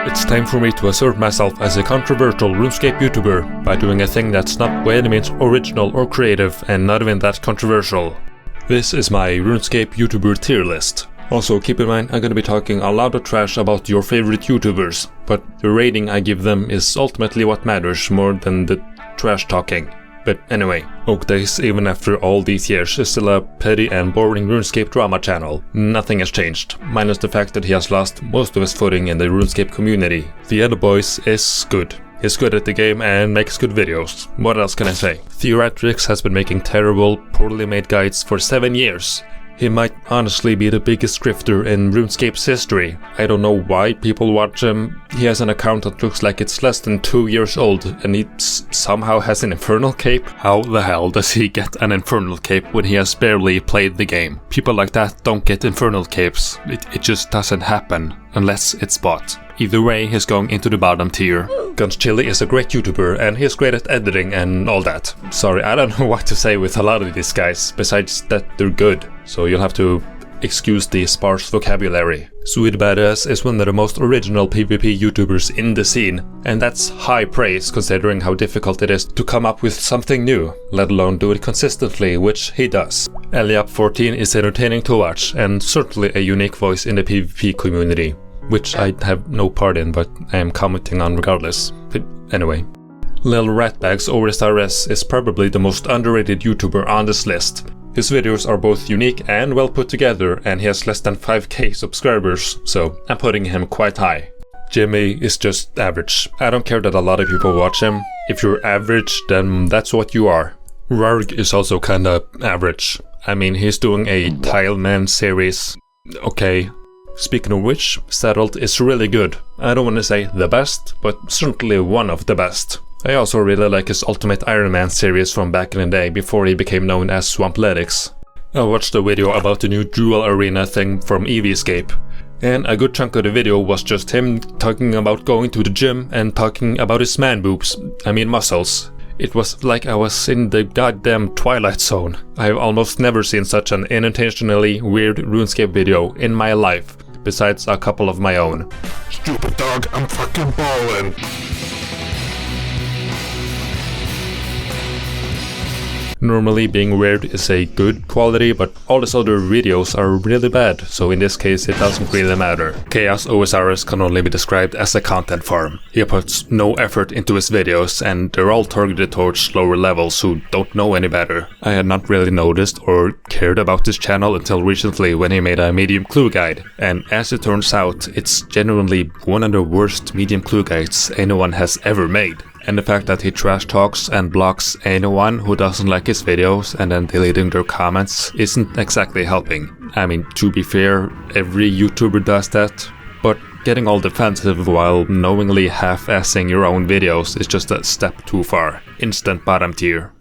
It's time for me to assert myself as a controversial RuneScape YouTuber by doing a thing that's not by any means original or creative and not even that controversial. This is my RuneScape YouTuber tier list. Also keep in mind I'm gonna be talking a lot of trash about your favorite YouTubers, but the rating I give them is ultimately what matters more than the trash talking. But anyway, Oak Days, even after all these years, is still a petty and boring RuneScape drama channel. Nothing has changed, minus the fact that he has lost most of his footing in the RuneScape community. The other boys is good. He's good at the game and makes good videos. What else can I say? Theoretrix has been making terrible, poorly made guides for 7 years. He might honestly be the biggest grifter in RuneScape's history. I don't know why people watch him. He has an account that looks like it's less than 2 years old and he somehow has an infernal cape. How the hell does he get an infernal cape when he has barely played the game? People like that don't get infernal capes. It just doesn't happen unless it's bought. Either way, he's going into the bottom tier. Guns Chili is a great YouTuber and he's great at editing and all that. Sorry, I don't know what to say with a lot of these guys, besides that they're good. So you'll have to excuse the sparse vocabulary. Sweet Badass is one of the most original PvP YouTubers in the scene, and that's high praise considering how difficult it is to come up with something new, let alone do it consistently, which he does. Eliap14 is entertaining to watch and certainly a unique voice in the PvP community, which I have no part in, but I am commenting on regardless. But anyway. Lil Ratbag's OSRS is probably the most underrated YouTuber on this list. His videos are both unique and well put together, and he has less than 5k subscribers, so I'm putting him quite high. Jimmy is just average. I don't care that a lot of people watch him. If you're average, then that's what you are. Rarg is also kinda average. I mean, he's doing a Tileman series. Okay. Speaking of which, Settled is really good. I don't want to say the best, but certainly one of the best. I also really like his Ultimate Iron Man series from back in the day before he became known as Swampletics. I watched a video about the new Dual Arena thing from Eevescape, and a good chunk of the video was just him talking about going to the gym and talking about his man boobs, muscles. It was like I was in the goddamn Twilight Zone. I've almost never seen such an unintentionally weird RuneScape video in my life, besides a couple of my own. Stupid dog, I'm fucking ballin'. Normally being weird is a good quality, but all his other videos are really bad, so in this case it doesn't really matter. Chaos OSRS can only be described as a content farm. He puts no effort into his videos and they're all targeted towards lower levels who don't know any better. I had not really noticed or cared about this channel until recently when he made a medium clue guide, and as it turns out, it's genuinely one of the worst medium clue guides anyone has ever made. And the fact that he trash talks and blocks anyone who doesn't like his videos and then deleting their comments isn't exactly helping. I mean, to be fair, every YouTuber does that, but getting all defensive while knowingly half-assing your own videos is just a step too far. Instant bottom tier.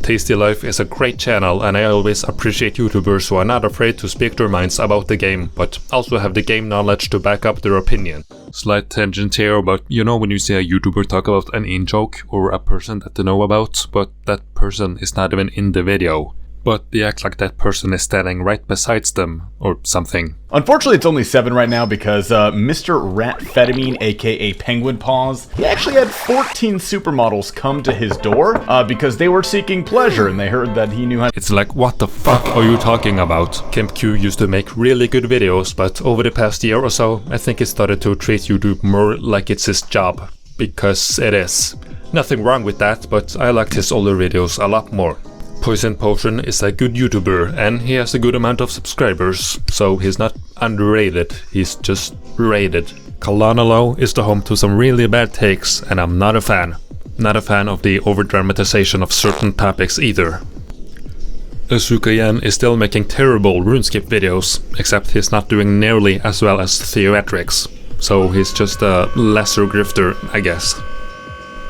Tasty Life is a great channel, and I always appreciate YouTubers who are not afraid to speak their minds about the game, but also have the game knowledge to back up their opinion. Slight tangent here, but you know when you see a YouTuber talk about an in-joke or a person that they know about, but that person is not even in the video, but they act like that person is standing right beside them, or something. Unfortunately, it's only 7 right now because Mr. Ratfetamine, aka Penguin Paws, he actually had 14 supermodels come to his door because they were seeking pleasure and they heard that he knew how. It's like, what the fuck are you talking about? KempQ used to make really good videos, but over the past year or so, I think he started to treat YouTube more like it's his job. Because it is. Nothing wrong with that, but I liked his older videos a lot more. Poison Potion is a good YouTuber and he has a good amount of subscribers, so he's not underrated, he's just rated. Kalanalo is the home to some really bad takes and I'm not a fan. Not a fan of the over-dramatization of certain topics either. Azukayan is still making terrible RuneScape videos, except he's not doing nearly as well as Theoretrix, so he's just a lesser grifter, I guess.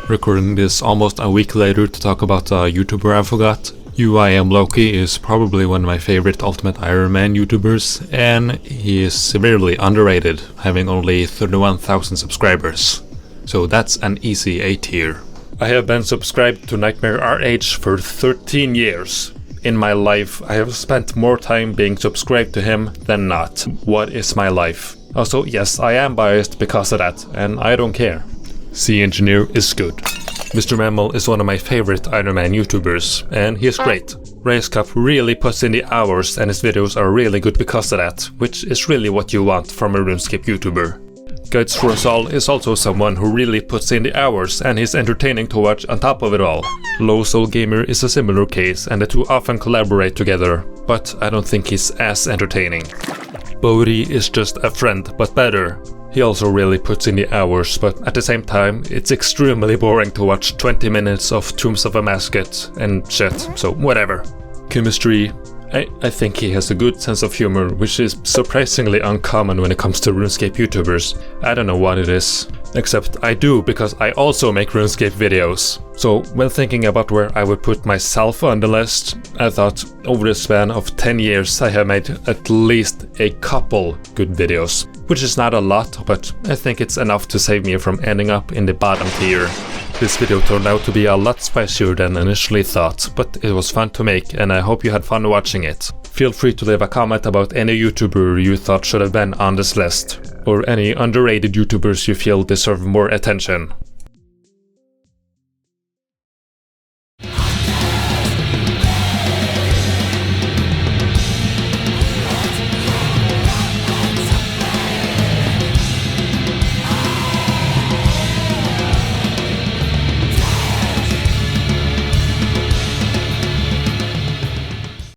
Recording this almost a week later to talk about a YouTuber I forgot. UIM Loki is probably one of my favorite Ultimate Iron Man YouTubers, and he is severely underrated, having only 31,000 subscribers. So that's an easy A tier. I have been subscribed to Nightmare RH for 13 years. In my life, I have spent more time being subscribed to him than not. What is my life? Also, yes, I am biased because of that, and I don't care. Sea Engineer is good. Mr. Mammal is one of my favorite Iron Man YouTubers, and he is great. RaceCup really puts in the hours, and his videos are really good because of that, which is really what you want from a RuneScape YouTuber. Guides for Us All is also someone who really puts in the hours, and he's entertaining to watch on top of it all. Low Soul Gamer is a similar case, and the two often collaborate together, but I don't think he's as entertaining. Bodhi is just a friend, but better. He also really puts in the hours, but at the same time, it's extremely boring to watch 20 minutes of Tombs of a Mascot and shit, so whatever. Chemistry, I think he has a good sense of humor, which is surprisingly uncommon when it comes to RuneScape YouTubers. I don't know what it is. Except I do, because I also make RuneScape videos. So when thinking about where I would put myself on the list, I thought over the span of 10 years I have made at least a couple good videos. Which is not a lot, but I think it's enough to save me from ending up in the bottom tier. This video turned out to be a lot spicier than initially thought, but it was fun to make and I hope you had fun watching it. Feel free to leave a comment about any YouTuber you thought should have been on this list, or any underrated YouTubers you feel deserve more attention.